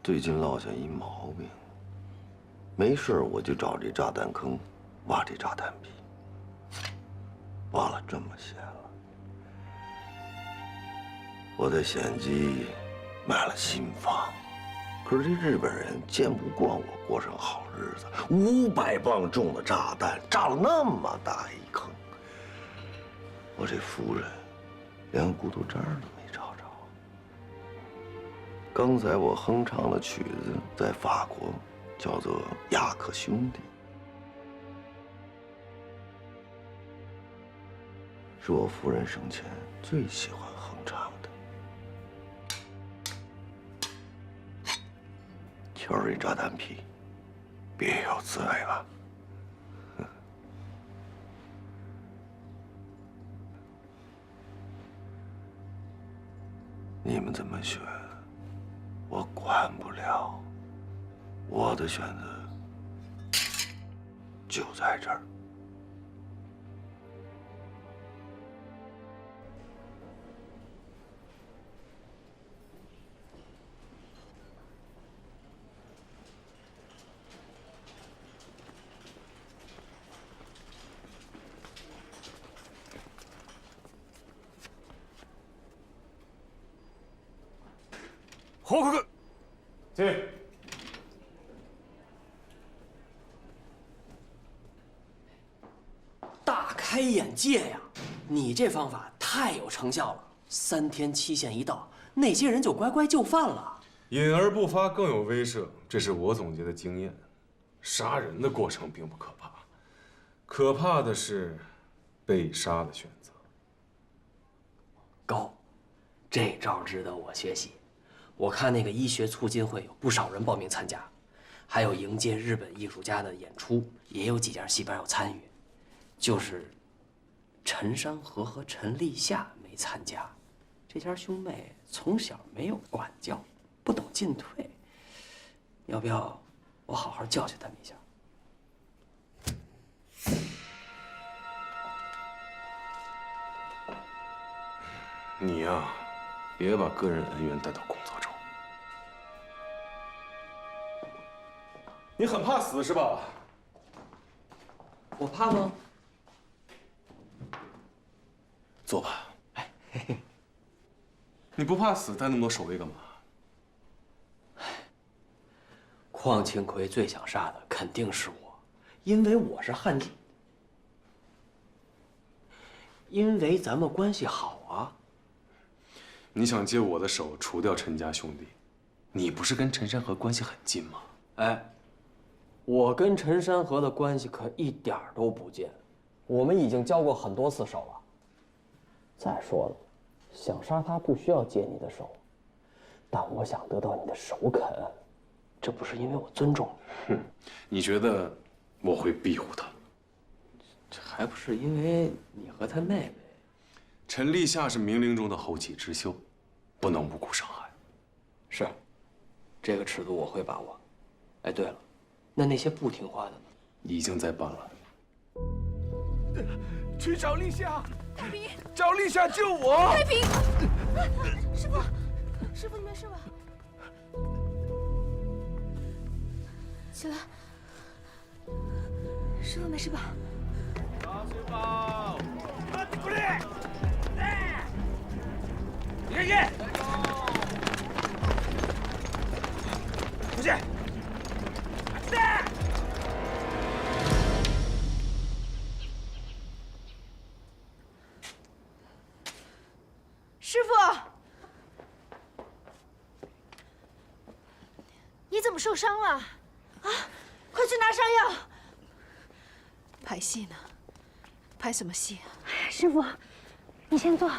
最近落下一毛病，没事我就找这炸弹坑，挖这炸弹皮，挖了这么些了。我在险基买了新房，可是这日本人见不惯我过上好日子，500磅重的炸弹炸了那么大一坑，我这夫人连个骨头渣都没找着。刚才我哼唱的曲子在法国叫做《雅克兄弟》，是我夫人生前最喜欢哼唱的。瞧这炸弹皮，别有滋味吧？你们怎么选？我管不了，我的选择就在这儿。侯哥哥，进。大开眼界呀！你这方法太有成效了，3天期限一到，那些人就乖乖就范了。隐而不发更有威慑，这是我总结的经验。杀人的过程并不可怕，可怕的是被杀的选择。高，这招值得我学习。我看那个医学促进会有不少人报名参加，还有迎接日本艺术家的演出，也有几家戏班要参与，就是陈山河和陈立夏没参加。这家兄妹从小没有管教，不懂进退，要不要我好好教训他们一下？你呀，别把个人恩怨带到工作中。你很怕死是吧？我怕吗？坐吧。哎，嘿嘿。你不怕死，带那么多守卫干嘛？邝庆奎最想杀的肯定是我，因为我是汉奸。因为咱们关系好啊。你想借我的手除掉陈家兄弟，你不是跟陈山河关系很近吗？哎，我跟陈山河的关系可一点都不近，我们已经交过很多次手了。再说了，想杀他不需要借你的手，但我想得到你的首肯，这不是因为我尊重你。哼，你觉得我会庇护他？这还不是因为你和他妹妹。陈立夏是冥灵中的后起之秀，不能无故伤害。是，这个尺度我会把握。哎，对了，那些不听话的呢？已经在办了。去找立夏，太平，找立夏救我！太平，师傅，师傅你没事吧？起来，师傅没事吧？张师傅，出来！你看看，出去！师傅，你怎么受伤了？啊，快去拿伤药。拍戏呢？拍什么戏啊？哎呀，师傅，你先坐。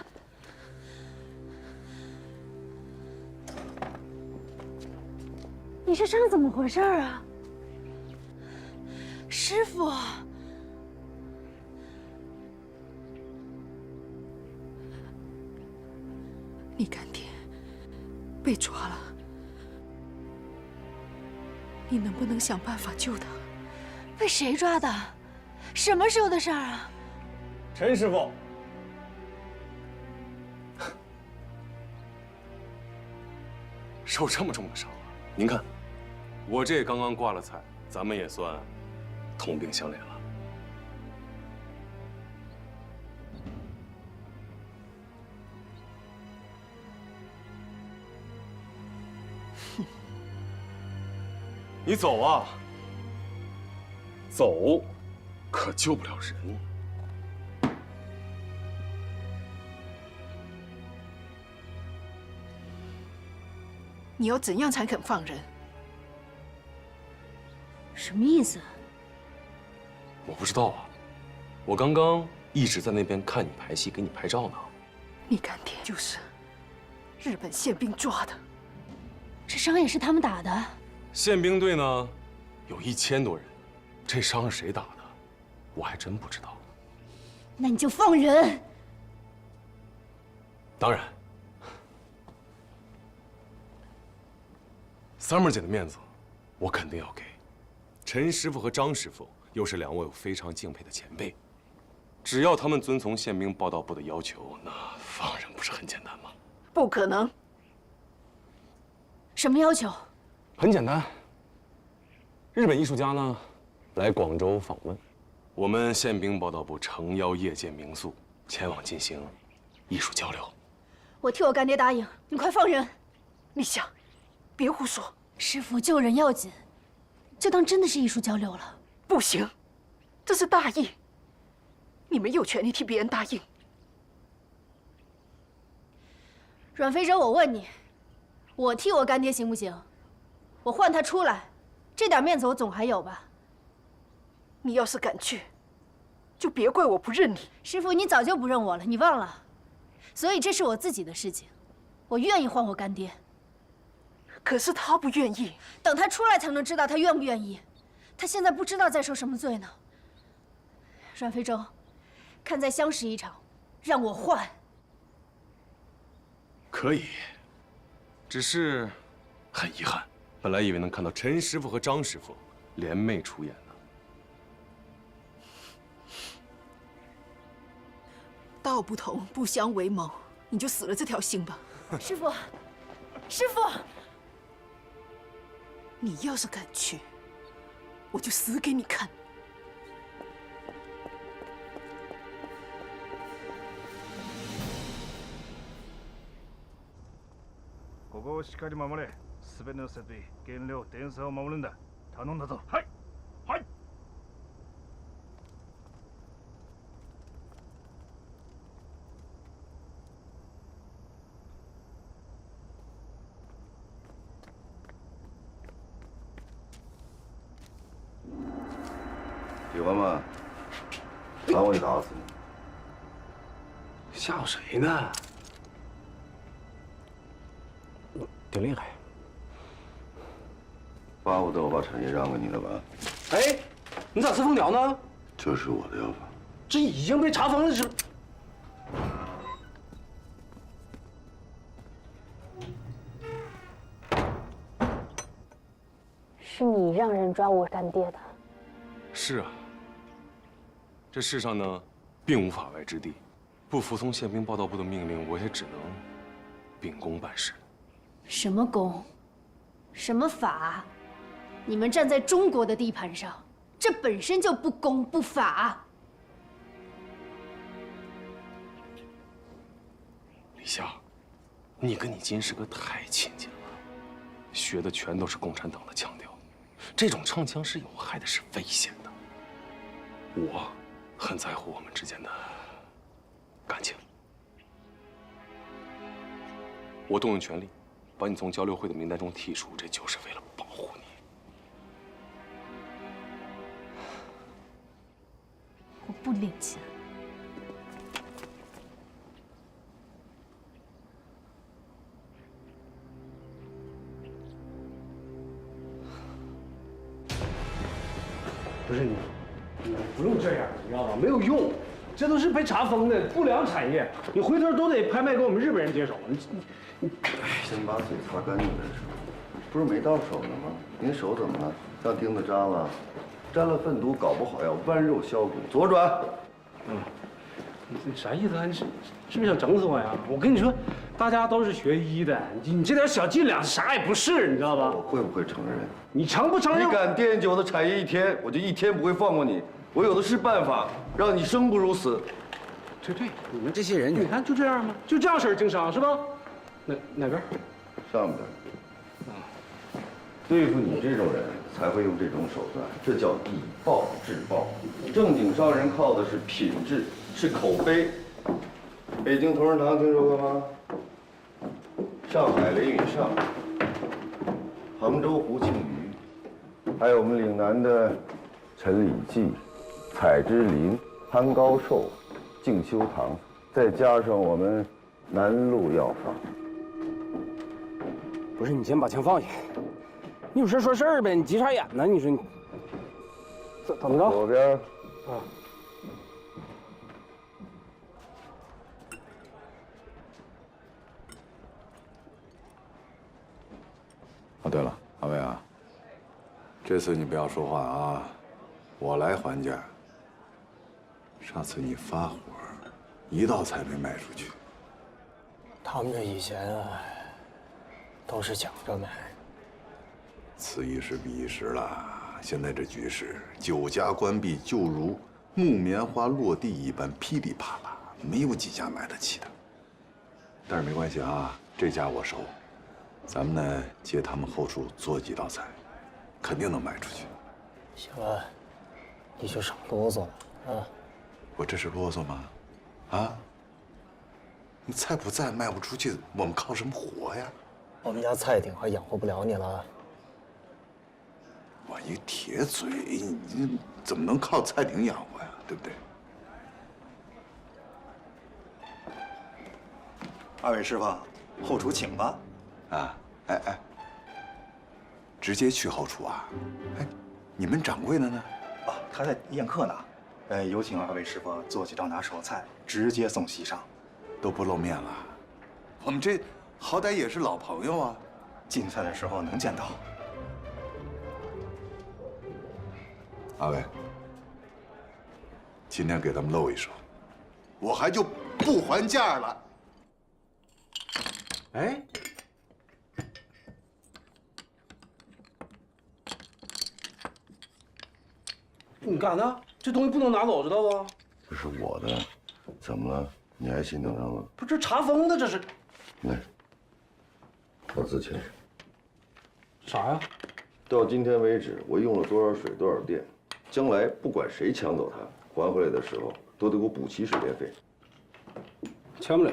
你这伤怎么回事啊？师傅，你干爹被抓了，你能不能想办法救他？被谁抓的？什么时候的事儿啊？陈师傅，受这么重的伤了，您看，我这刚刚挂了彩，咱们也算同病相怜了。你走啊，走，可救不了人。你要怎样才肯放人？什么意思？我不知道啊，我刚刚一直在那边看你排戏，给你拍照呢。你干爹就是日本宪兵抓的。这伤也是他们打的？宪兵队呢，有1000多人，这伤是谁打的，我还真不知道。那你就放人。当然，Summer 姐的面子，我肯定要给。陈师傅和张师傅又是2位我非常敬佩的前辈，只要他们遵从宪兵报道部的要求，那放人不是很简单吗？不可能。什么要求？很简单，日本艺术家呢来广州访问，我们宪兵报道部诚邀业界名宿前往进行艺术交流。我替我干爹答应，你快放人。立夏，别胡说。师傅，救人要紧，就当真的是艺术交流了。不行，这是大义，你没有权利替别人答应。阮非洲，我问你，我替我干爹行不行？我换他出来，这点面子我总还有吧？你要是敢去，就别怪我不认你。师傅，你早就不认我了，你忘了？所以这是我自己的事情，我愿意换我干爹。可是他不愿意，等他出来才能知道他愿不愿意。他现在不知道在受什么罪呢。阮非洲，看再相识一场，让我换。可以，只是很遗憾，本来以为能看到陈师傅和张师傅联袂出演呢。道不同不相为谋，你就死了这条心吧。师傅，师傅，你要是敢去，我就死给你看。ここをしっかり守れ。すべての設備、原料、電車を守るんだ。頼んだぞ。はい。はい。喜欢吗？打我，你打死你！吓唬谁呢？挺厉害。巴不得我把产业让给你了吧？哎，你咋吃蜂鸟呢？这是我的要法。这已经被查封了，是？是你让人抓我干爹的。是啊，这世上呢，并无法外之地。不服从宪兵报道部的命令，我也只能秉公办事。什么公？什么法？你们站在中国的地盘上，这本身就不公不法。李夏，你跟你金师哥太亲近了，学的全都是共产党的腔调，这种唱腔是有害的，是危险的。我很在乎我们之间的感情，我动用权力把你从交流会的名单中剔除，这就是为了保护你。我不领情。不是你不用这样，你知道吧？没有用，这都是被查封的不良产业，你回头都得拍卖给我们日本人接手。先把嘴擦干净再说。不是没到手呢吗？您手怎么了？让钉子扎了？沾了粪土，搞不好要剜肉削骨。左转。你啥意思啊？你是不是想整死我呀？我跟你说，大家都是学医的，你这点小伎俩啥也不是，你知道吧？我会不会承认？你承不承认？你敢惦记我的产业一天，我就一天不会放过你。我有的是办法，让你生不如死。对，你们这些人，你看就这样吗？就这样式儿经商是吧？哪边？上边。对付你这种人才会用这种手段，这叫以暴制暴。正经商人靠的是品质，是口碑。北京同仁堂听说过吗？上海雷允上，杭州胡庆余，还有我们岭南的陈礼记、采之林、潘高寿、静修堂，再加上我们南路药房。不是你先把枪放下，你有事说事儿呗，你急啥眼呢？你说你怎么着？左边。啊。哦，对了，阿伟啊，这次你不要说话啊，我来还价。上次你发火，一道菜没卖出去。他们这以前啊，都是讲着卖。此一时彼一时了。现在这局势，酒家关闭就如木棉花落地一般噼里啪啦，没有几家买得起的。但是没关系啊，这家我熟。咱们呢，借他们后厨做几道菜，肯定能卖出去。行了，你就少啰嗦了啊！我这是啰嗦吗？啊？你菜不在，卖不出去，我们靠什么活呀？我们家菜顶还养活不了你了。我一铁嘴，你怎么能靠菜顶养活呀？对不对？二位师傅，后厨请吧。啊，哎，直接去后厨啊？哎，你们掌柜的呢？哦，他在宴客呢。有请二位师傅做几道拿手菜，直接送席上。都不露面了，我们这好歹也是老朋友啊。进菜的时候能见到。阿伟，今天给他们露一手，我还就不还价了。哎，你干啥呢？这东西不能拿走，知道不？这是我的，怎么了？你还心疼上了？不是这查封的，这是。来，我自钱。啥呀？到今天为止，我用了多少水多少电，将来不管谁抢走它，还回来的时候都得给我补齐水电费。签不了，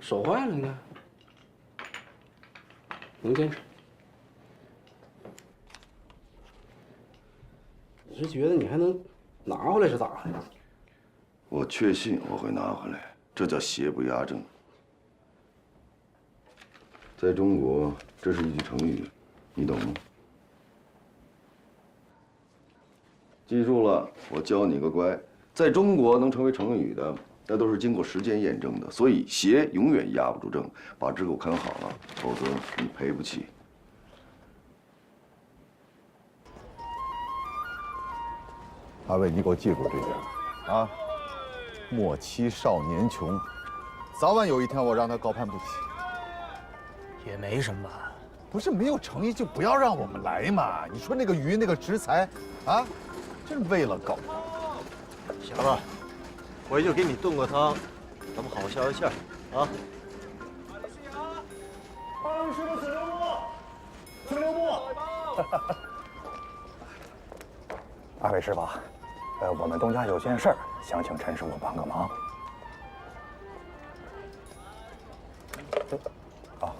手坏了，你看。能坚持。你是觉得你还能拿回来是咋的？我确信我会拿回来，这叫邪不压正。在中国，这是一句成语，你懂吗？记住了，我教你个乖。在中国能成为成语的，那都是经过时间验证的。所以邪永远压不住正，把职给我看好了，否则你赔不起。阿伟，你给我记住这点啊！莫欺少年穷，早晚有一天我让他高攀不起。也没什么吧。不是没有诚意就不要让我们来嘛！你说那个鱼那个食材，啊，真是为了搞。行了，我就给你炖个汤，咱们好好消消气儿啊。二位师傅，请留步，请留步。二位师傅，我们东家有件事儿，想请陈师傅帮个忙。哦，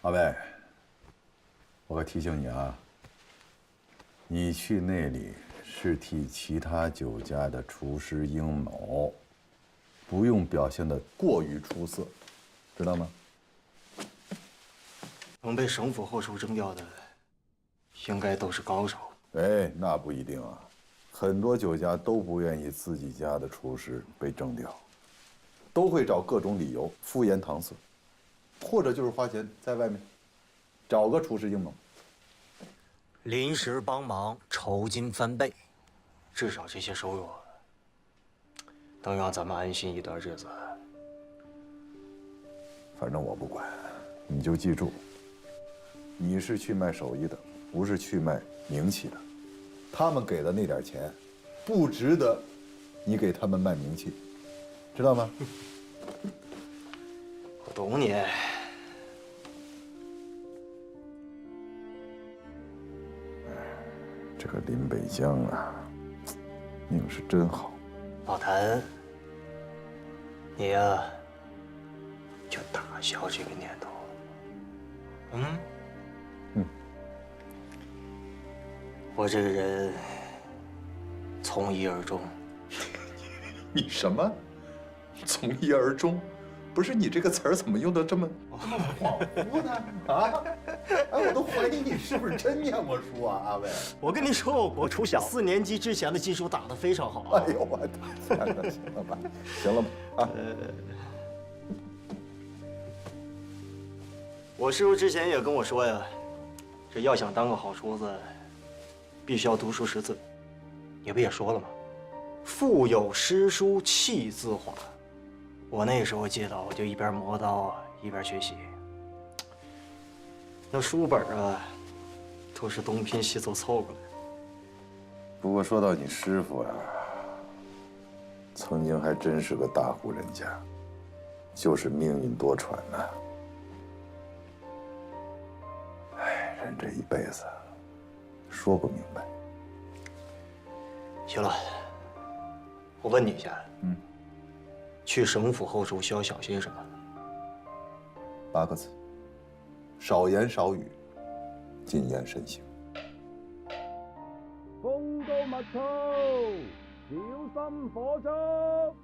阿伟，我可提醒你啊，你去那里是替其他酒家的厨师应谋，不用表现得过于出色，知道吗？能被省府后厨征调的，应该都是高手。哎，那不一定啊，很多酒家都不愿意自己家的厨师被征掉，都会找各种理由敷衍搪塞，或者就是花钱在外面找个厨师应盟，临时帮忙，酬金翻倍，至少这些收入能让咱们安心一段日子。反正我不管，你就记住，你是去卖手艺的，不是去卖名气的。他们给的那点钱，不值得你给他们卖名气，知道吗？我懂你。这个林北江啊，命是真好。老谭，你呀，就打消这个念头。我这个人从一而终。你什么？从一而终？不是，你这个词儿怎么用的这么恍惚呢？啊？哎，我都怀疑你是不是真念过书啊，阿伟。我跟你说，我初小4年级之前的基础打得非常好。哎呦我的天哪！行了吧，行了吧，啊。我师傅之前也跟我说呀，这要想当个好厨子，必须要读书识字。你不也说了吗？腹有诗书气自华。我那时候接刀，我就一边磨刀啊，一边学习。那书本啊，都是东拼西凑凑过来的。不过说到你师傅呀，曾经还真是个大户人家，就是命运多舛呐。哎，人这一辈子说不明白。行了，我问你一下，去省府后厨需要小心什么？8个字：少言少语，谨言慎行。风高物燥，小心火燭。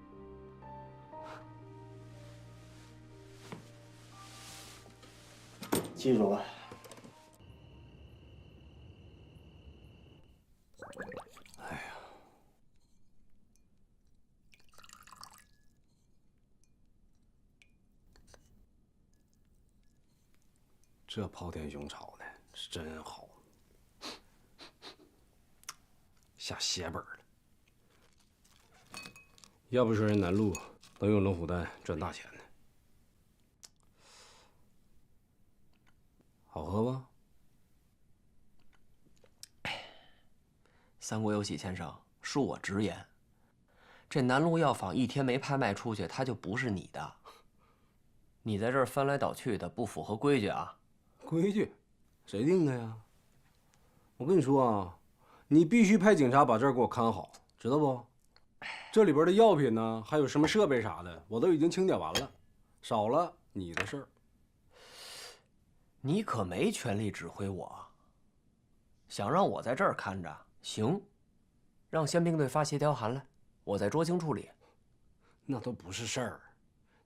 记住了。哎呀，这泡天熊炒的是真好，下血本了。要不说人南路能用龙虎蛋赚大钱呢。好喝吗？三国有喜先生，恕我直言，这南路药坊一天没拍卖出去，它就不是你的。你在这儿翻来倒去的，不符合规矩啊！规矩，谁定的呀？我跟你说啊，你必须派警察把这儿给我看好，知道不？这里边的药品呢，还有什么设备啥的，我都已经清点完了，少了你的事儿。你可没权利指挥我。想让我在这儿看着，行，让宪兵队发协调函来，我再酌情处理。那都不是事儿。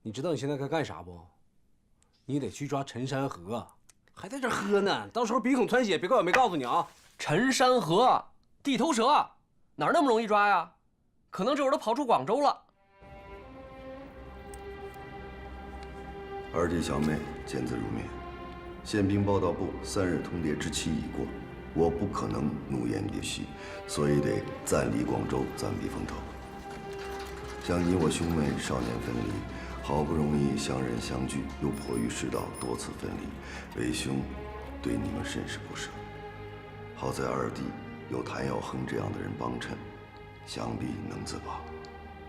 你知道你现在该干啥不？你得去抓陈山河，还在这喝呢，到时候鼻孔穿血，别怪我没告诉你啊！陈山河，地头蛇，哪那么容易抓呀？可能这会儿都跑出广州了。二弟小妹见字如面，宪兵报道部3日通牒之期已过，我不可能怒言烈息，所以得暂离广州，暂避风头。像你我兄妹少年分离，好不容易相认相聚，又迫于世道多次分离，为兄对你们甚是不舍。好在二弟有谭耀亨这样的人帮衬，想必能自保。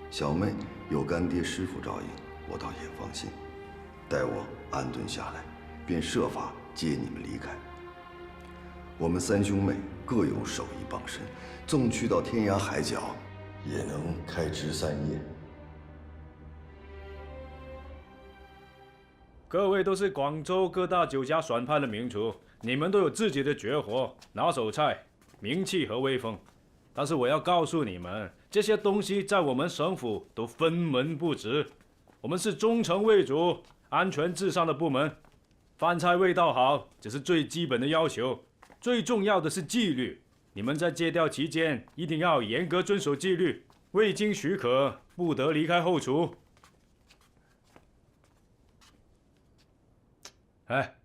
小妹有干爹师傅照应，我倒也放心。待我安顿下来，便设法接你们离开。我们3兄妹各有手艺傍身，纵去到天涯海角，也能开枝散叶。各位都是广州各大酒家选派的名厨，你们都有自己的绝活、拿手菜、名气和威风。但是我要告诉你们，这些东西在我们省府都分文不值。我们是忠诚为主、安全至上的部门，饭菜味道好只是最基本的要求，最重要的是纪律。你们在借调期间一定要严格遵守纪律，未经许可不得离开后厨。哎，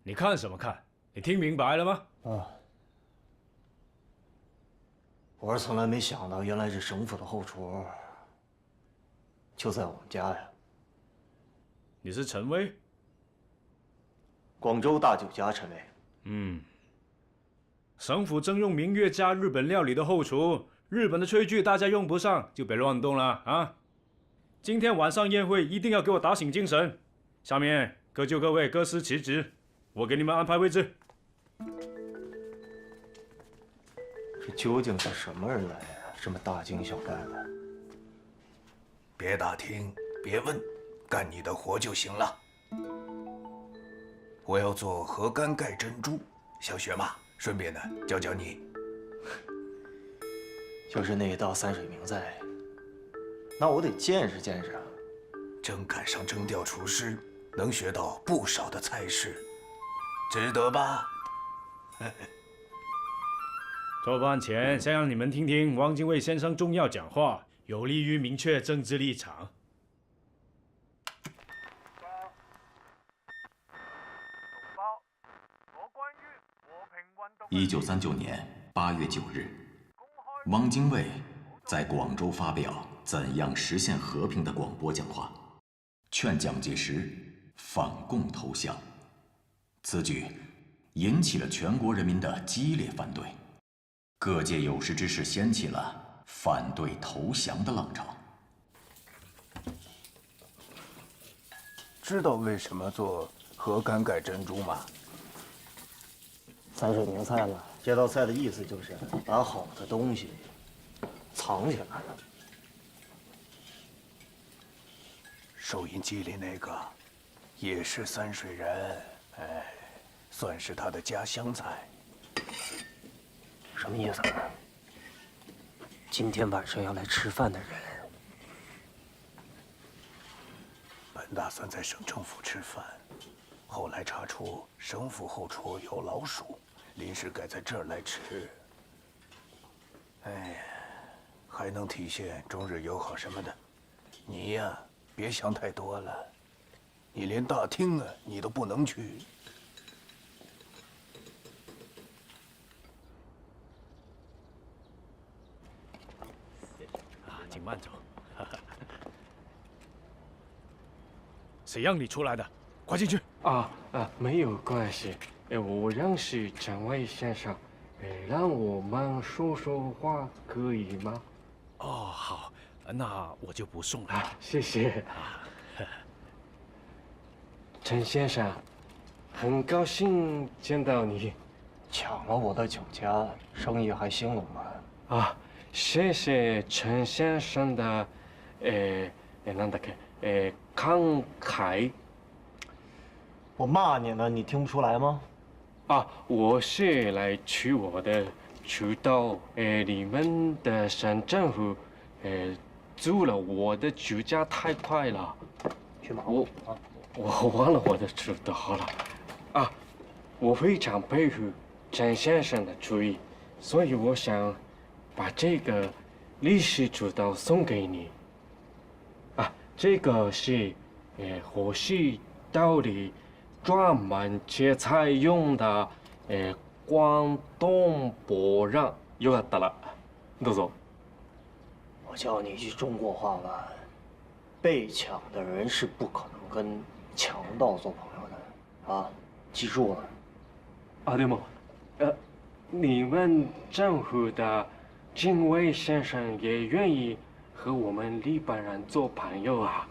你看什么看？你听明白了吗？我是从来没想到，原来这省府的后厨就在我们家呀。你是陈威？广州大酒家陈威。省府征用明月家日本料理的后厨，日本的炊具大家用不上，就别乱动了啊！今天晚上宴会一定要给我打醒精神。下面各就各位，各司其职，我给你们安排位置。这究竟是什么人来呀？这么大惊小怪的。别打听，别问，干你的活就行了。我要做河干盖珍珠，想学吗？顺便呢，教教你。就是那一道三水名菜，那我得见识见识啊。正赶上征调厨师，能学到不少的菜式，值得吧？做饭前，先让你们听听汪精卫先生重要讲话，有利于明确政治立场。1939年8月9日，汪精卫在广州发表怎样实现和平的广播讲话，劝蒋介石反共投降。此举引起了全国人民的激烈反对，各界有识之士掀起了反对投降的浪潮。知道为什么做河干盖珍珠吗？三水名菜嘛，这道菜的意思就是把好的东西藏起来。收音机里那个也是三水人，哎，算是他的家乡菜。什么意思？今天晚上要来吃饭的人，本打算在省政府吃饭，后来查出省府后厨有老鼠。临时改在这儿来吃，哎，还能体现中日友好什么的。你呀，别想太多了，你连大厅啊，你都不能去。请慢走。谁让你出来的？快进去！没有关系。我认识陈威先生，让我们说说话可以吗？哦，好，那我就不送了。谢谢。陈先生，很高兴见到你。抢了我的酒家，生意还兴隆吗？谢谢陈先生的，慷慨。我骂你呢，你听不出来吗？我是来取我的渠道，你们的省政府，租了我的酒家太快了，去忙我忘了我的渠道了，我非常佩服陈先生的主意，所以我想把这个历史渠道送给你，这个是，火系道里。专门切菜用的，广东博让，よかったらどうぞ。我教你一句中国话吧，被抢的人是不可能跟强盗做朋友的，记住了。でも，你们政府的精卫先生也愿意和我们日本人做朋友啊。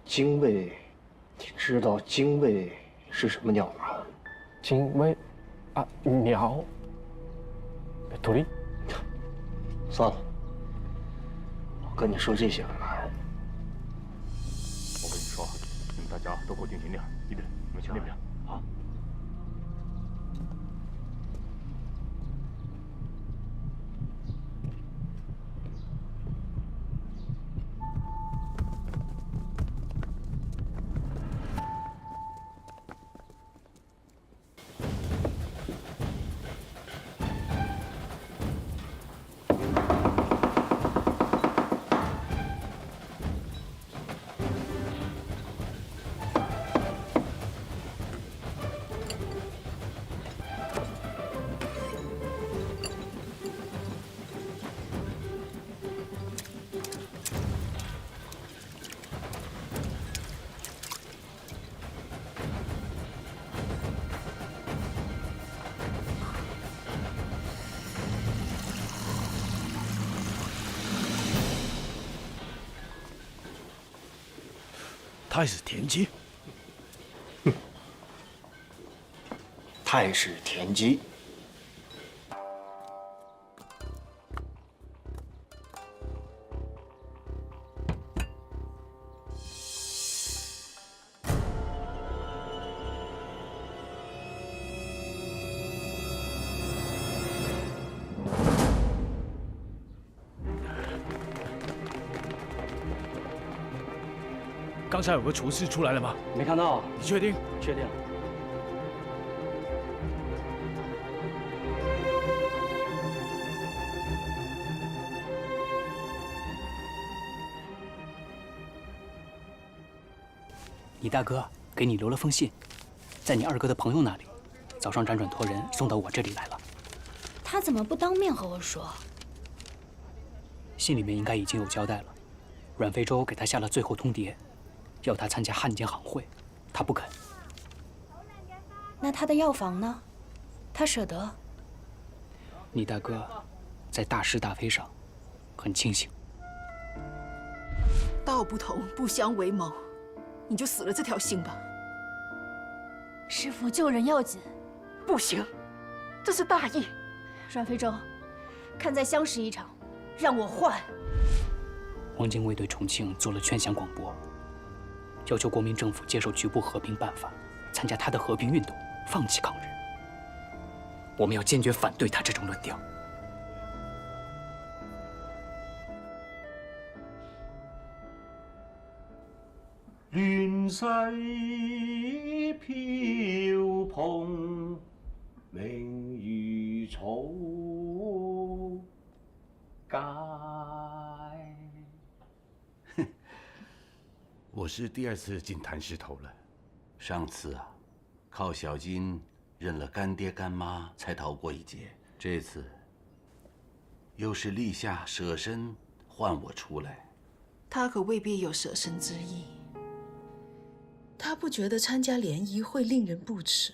精卫，你知道精卫是什么鸟吗？精卫，鸟。鳥？算了，我跟你说这些干嘛呀？我跟你说，你们大家都给我盯紧点，你们去那边。好。太史田鸡。太史田鸡。刚才有个厨师出来了吗？没看到。你确定？确定。你大哥给你留了封信，在你二哥的朋友那里，早上辗转托人送到我这里来了。他怎么不当面和我说？信里面应该已经有交代了。阮非洲给他下了最后通牒，要他参加汉奸行会，他不肯。那他的药房呢？他舍得？你大哥在大是大非上很清醒。道不同不相为谋，你就死了这条心吧。师父救人要紧。不行，这是大义。阮非洲，看再相识一场，让我换。汪精卫对重庆做了劝降广播，要求国民政府接受局部和平办法，参加他的和平运动，放弃抗日。我们要坚决反对他这种论调。亂世飄蓬，名如草芥。我是第2次进谭氏头了，上次啊，靠小金认了干爹干妈才逃过一劫，这次又是立夏舍身换我出来。他可未必有舍身之意。他不觉得参加联谊会令人不耻。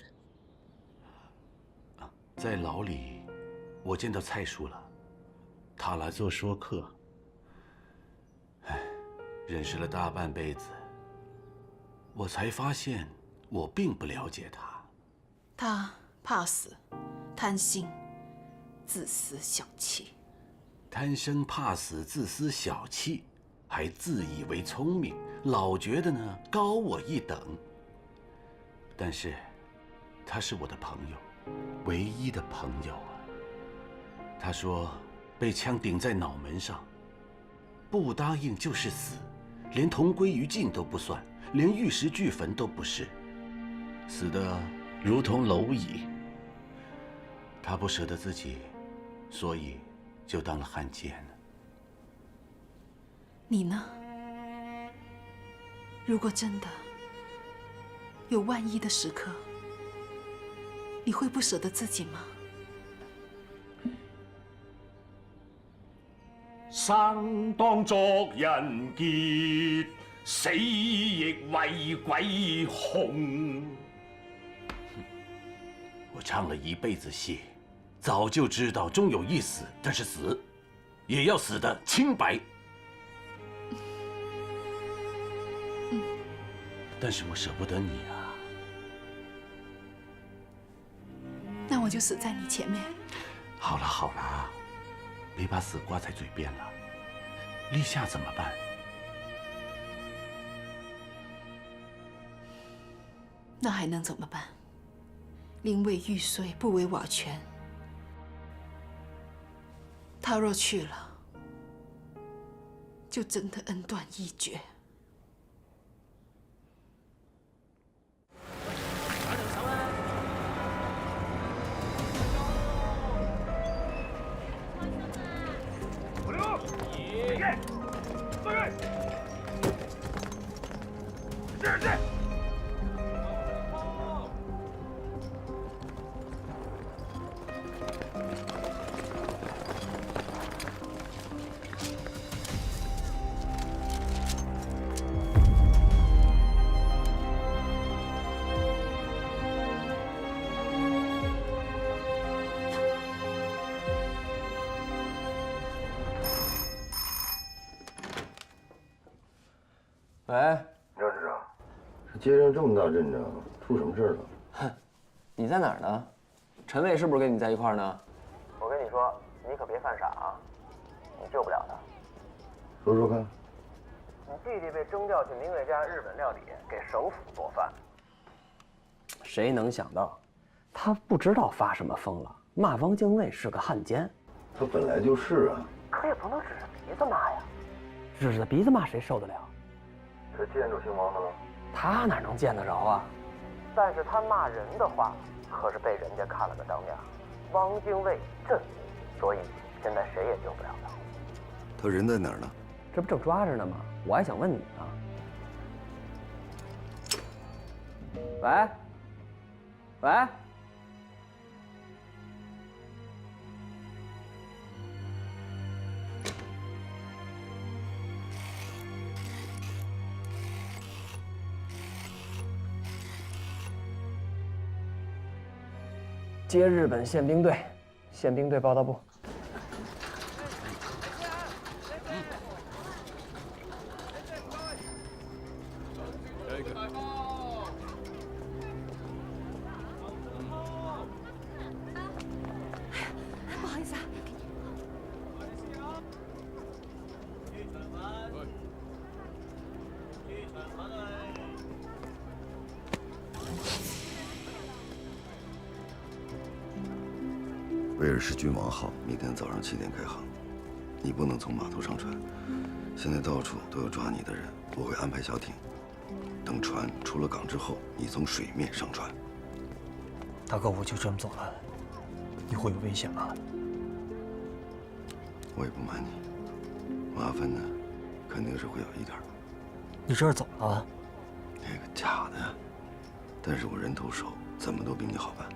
在牢里，我见到蔡叔了，他来做说客。唉，认识了大半辈子，我才发现我并不了解他。他怕死，贪心，自私小气。贪生怕死，自私小气，还自以为聪明，老觉得呢高我一等。但是，他是我的朋友，唯一的朋友啊。他说，被枪顶在脑门上，不答应就是死，连同归于尽都不算，连玉石俱焚都不是，死得如同蝼蚁。他不舍得自己，所以就当了汉奸。你呢？如果真的有万一的时刻，你会不舍得自己吗？生當作人傑，死亦為鬼雄。我唱了一辈子戏，早就知道终有一死，但是死也要死得清白。但是我舍不得你啊。那我就死在你前面。好了好了，别把死挂在嘴边了。立夏怎么办？那还能怎么办？临危玉碎，不为瓦全。他若去了，就真的恩断义绝。喂，廖市长，街上这么大阵仗，出什么事儿了？哼，你在哪儿呢？陈卫是不是跟你在一块儿呢？我跟你说，你可别犯傻啊，你救不了他。说说看。你弟弟被征调去明月家日本料理，给省府做饭。谁能想到，他不知道发什么疯了，骂汪精卫是个汉奸。他本来就是啊。可也不能指着鼻子骂呀。指着鼻子骂谁受得了？这见着姓王的了？他哪能见得着啊？但是他骂人的话，可是被人家看了个当面。汪精卫震怒，所以现在谁也救不了他。他人在哪儿呢？这不正抓着呢吗？我还想问你呢。喂，喂。接日本宪兵队，宪兵队报道部。不好意思啊。威尔士君王号明天早上7点开航，你不能从码头上船。现在到处都有抓你的人，我会安排小艇。等船出了港之后，你从水面上船。大哥，我就这么走了，你会有危险吗？我也不瞒你，麻烦呢，肯定是会有一点。你这是怎么了？那个假的，但是我人头熟，怎么都比你好办。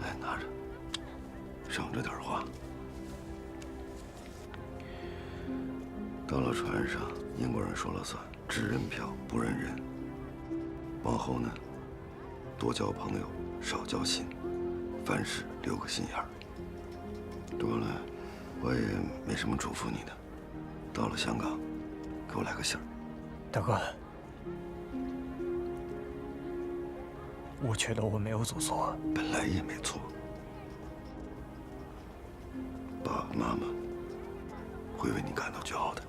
来，拿着，省着点花。到了船上，英国人说了算，只认票不认人。往后呢，多交朋友，少交心，凡事留个心眼儿。多了，我也没什么嘱咐你的。到了香港，给我来个信儿。大哥，我觉得我没有做错，本来也没错。爸爸妈妈会为你感到骄傲的。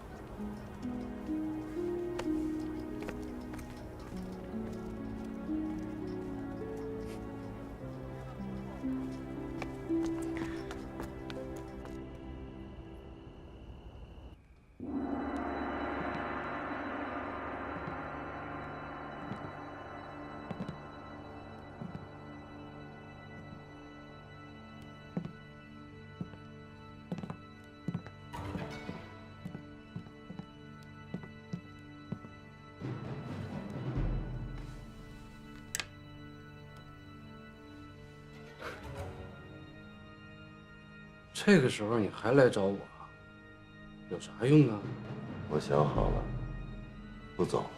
这个时候你还来找我，有啥用啊？我想好了，不走了。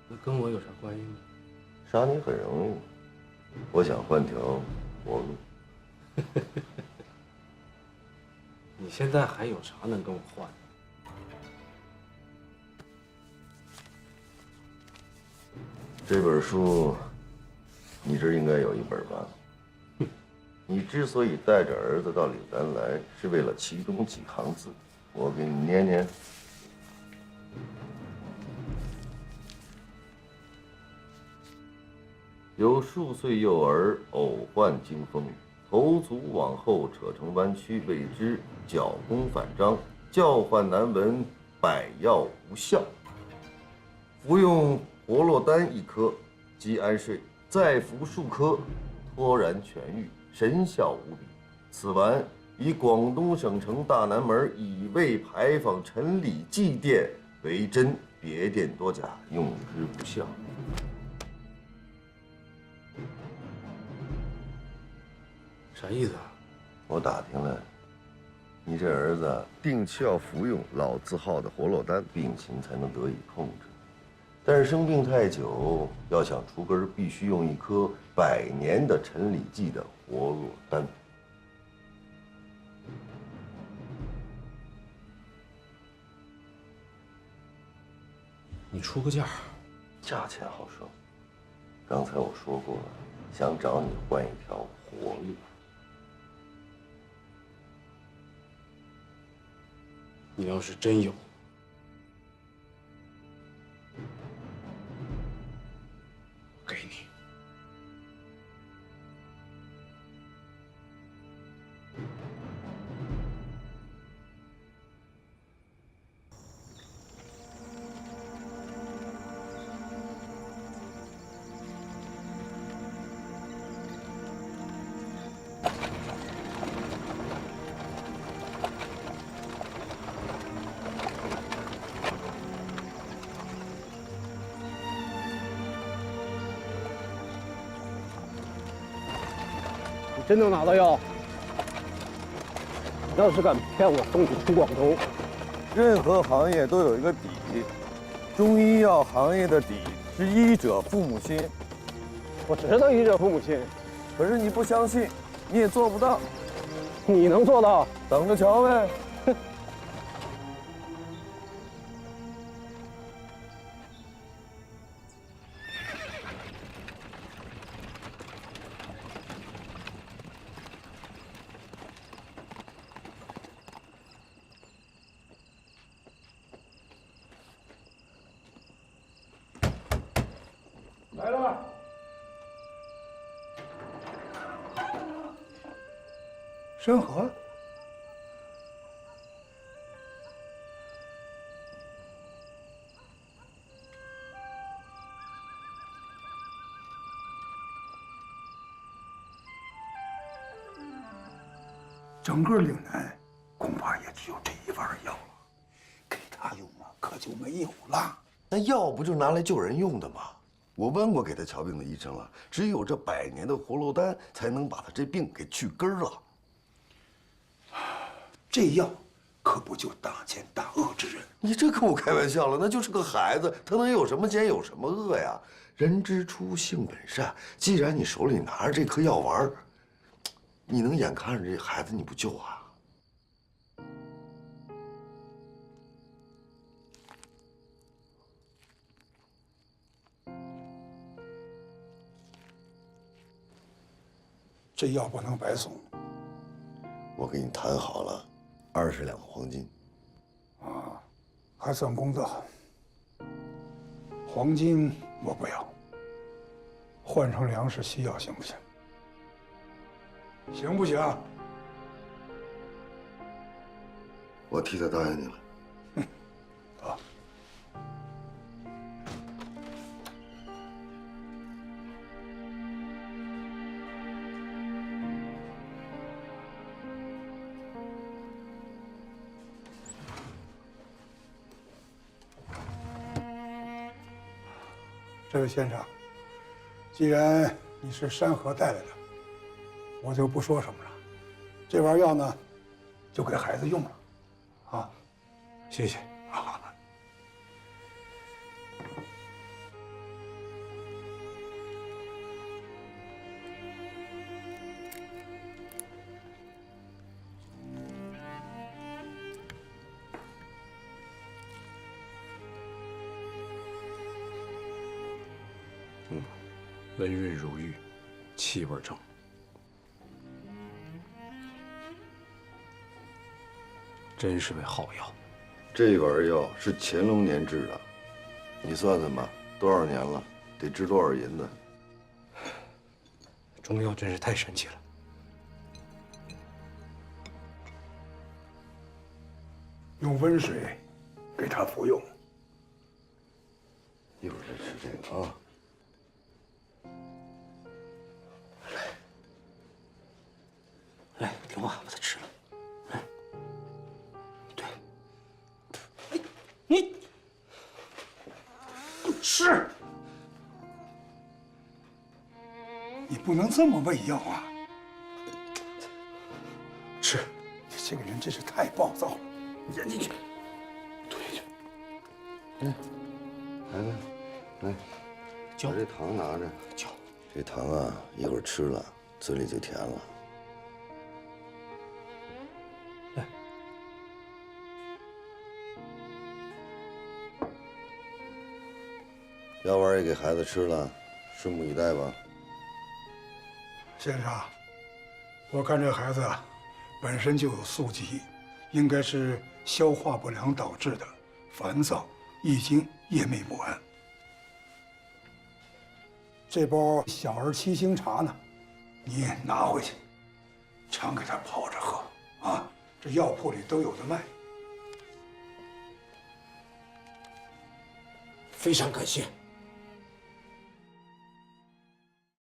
那跟我有啥关系呢？杀你很容易，我想换条活路。你现在还有啥能跟我换的？这本书，你这应该有一本吧？你之所以带着儿子到岭南来，是为了其中几行字，我给你念念。有数岁幼儿偶患惊风，头足往后扯成弯曲，谓之脚弓反张，叫唤难闻，百药无效。服用活络丹1颗，即安睡，再服数颗，脱然痊愈，神效无比。此丸以广东省城大南门乙未牌坊陈李记店为真，别店多假，用之不效。啥意思啊？我打听了，你这儿子定期要服用老字号的活络丹，病情才能得以控制。但是生病太久，要想除根，必须用1颗100年的陈李记的活络丹。你出个价。价钱好说。刚才我说过了，想找你换一条活路。你要是真有，给你。真能拿到药？要是敢骗我送你出广州，任何行业都有一个底，中医药行业的底是医者父母心。我知道医者父母心，可是你不相信，你也做不到。你能做到？等着瞧呗。来了。申河，整个岭南恐怕也只有这一味药了，给他用啊，可就没有了。那药不就拿来救人用的吗？我问过给他瞧病的医生了，只有这100年的活络丹才能把他这病给去根儿了。这药可不就大奸大恶之人？你这跟我开玩笑了？那就是个孩子，他能有什么奸有什么恶呀？人之初，性本善。既然你手里拿着这颗药丸，你能眼看着这孩子你不救啊？这药不能白送。我给你谈好了，20两黄金。啊，还算公道。黄金我不要，换成粮食西药行不行？行不行？我替他答应你了。啊。这位先生，既然你是山河带来的，我就不说什么了。这丸药呢，就给孩子用了，啊，谢谢啊。温润如玉，气味正。真是味好药。这丸药是乾隆年制的，你算算吧，多少年了，得值多少银子？中药真是太神奇了。用温水给他服用。一会儿再吃这个啊。来，听话，把它吃了。来，对。哎，你吃，你不能这么喂药啊！吃，你这个人真是太暴躁了，咽进去，吞下去。来，把这糖拿着。嚼。这糖啊，一会儿吃了，嘴里就甜了。药丸也给孩子吃了，拭目以待吧。先生，我看这孩子啊，本身就有宿疾，应该是消化不良导致的烦躁、易惊、夜寐不安。这包小儿七星茶呢，你拿回去，常给他泡着喝啊，这药铺里都有的卖。非常感谢。